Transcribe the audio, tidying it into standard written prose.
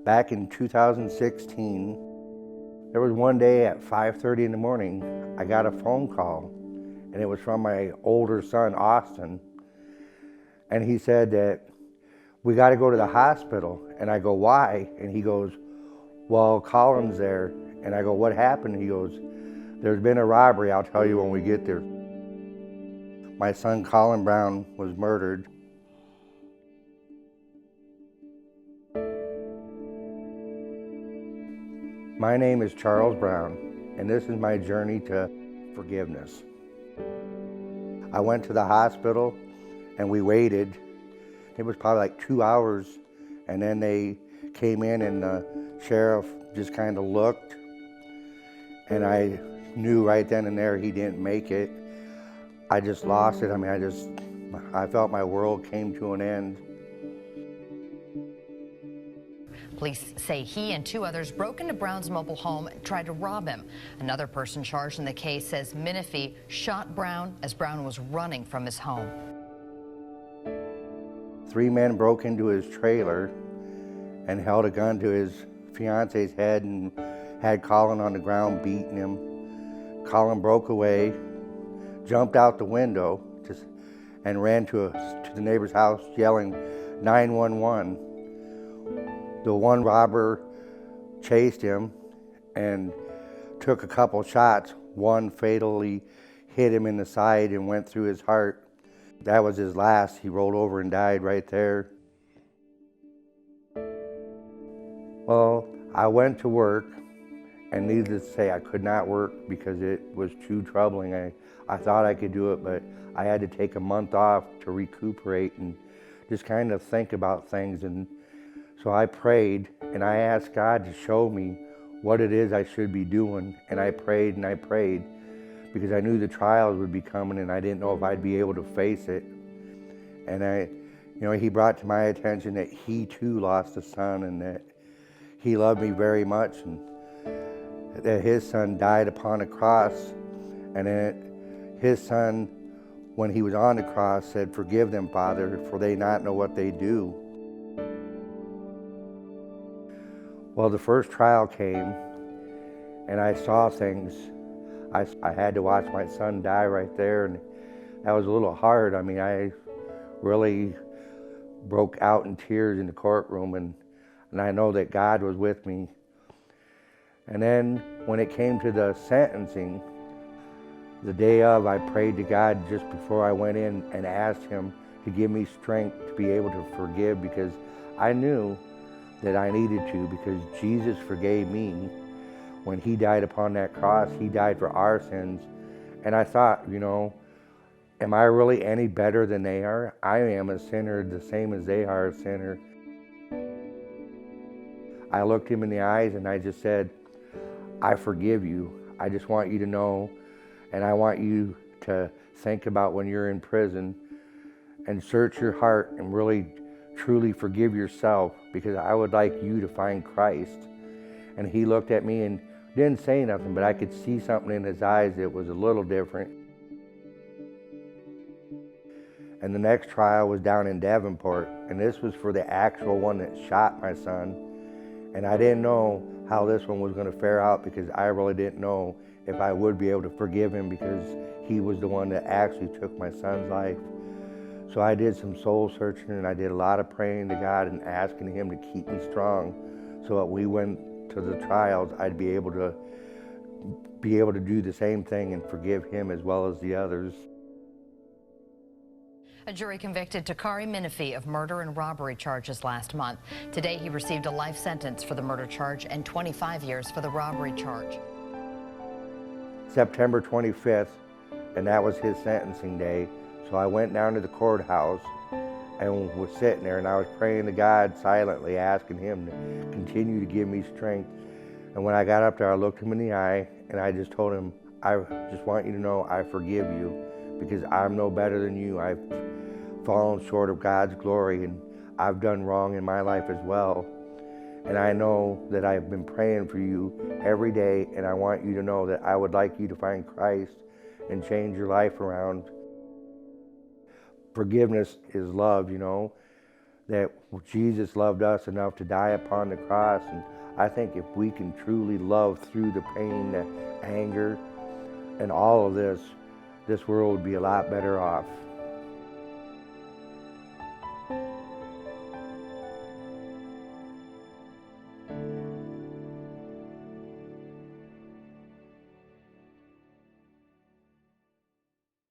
Back in 2016, there was one day at 5:30 in the morning, I got a phone call, and it was from my older son, Austin. And he said that we got to go to the hospital. And I go, why? And he goes, well, Colin's there. And I go, what happened? He goes, there's been a robbery. I'll tell you when we get there. My son, Colin Brown, was murdered. My name is Charles Brown, and this is my journey to forgiveness. I went to the hospital and we waited. It was probably like 2 hours, and then they came in and the sheriff just kind of looked, and I knew right then and there he didn't make it. I just lost it. I felt my world came to an end. Police say he and two others broke into Brown's mobile home and tried to rob him. Another person charged in the case says Menifee shot Brown as Brown was running from his home. 3 men broke into his trailer and held a gun to his fiance's head and had Colin on the ground beating him. Colin broke away, jumped out the window and ran to the neighbor's house yelling 911. The one robber chased him and took a couple shots. One fatally hit him in the side and went through his heart. That was his last. He rolled over and died right there. Well, I went to work, and needless to say, I could not work because it was too troubling. I thought I could do it, but I had to take a month off to recuperate and just kind of think about things. And so I prayed, and I asked God to show me what it is I should be doing. And I prayed because I knew the trials would be coming, and I didn't know if I'd be able to face it. And he brought to my attention that he too lost a son, and that he loved me very much, and that his son died upon a cross. And then his son, when he was on the cross, said, "Forgive them, Father, for they not know what they do." Well, the first trial came, and I saw things. I had to watch my son die right there, and that was a little hard. I really broke out in tears in the courtroom, and I know that God was with me. And then when it came to the sentencing, the day of, I prayed to God just before I went in and asked him to give me strength to be able to forgive, because I knew that I needed to, because Jesus forgave me. When he died upon that cross, he died for our sins. And I thought, am I really any better than they are? I am a sinner the same as they are a sinner. I looked him in the eyes and I just said, I forgive you. I just want you to know, and I want you to think about when you're in prison and search your heart and really truly forgive yourself, because I would like you to find Christ. And he looked at me and didn't say nothing, but I could see something in his eyes that was a little different. And the next trial was down in Davenport, and this was for the actual one that shot my son. And I didn't know how this one was going to fare out, because I really didn't know if I would be able to forgive him, because he was the one that actually took my son's life. So I did some soul searching, and I did a lot of praying to God and asking him to keep me strong, so that we went to the trials, I'd be able to do the same thing and forgive him as well as the others. A jury convicted Takari Menifee of murder and robbery charges last month. Today he received a life sentence for the murder charge and 25 years for the robbery charge. September 25th, and that was his sentencing day. So I went down to the courthouse and was sitting there, and I was praying to God silently, asking him to continue to give me strength. And when I got up there, I looked him in the eye, and I just told him, I just want you to know I forgive you, because I'm no better than you. I've fallen short of God's glory, and I've done wrong in my life as well. And I know that I've been praying for you every day, and I want you to know that I would like you to find Christ and change your life around. Forgiveness is love, that Jesus loved us enough to die upon the cross. And I think if we can truly love through the pain, the anger, and all of this, this world would be a lot better off.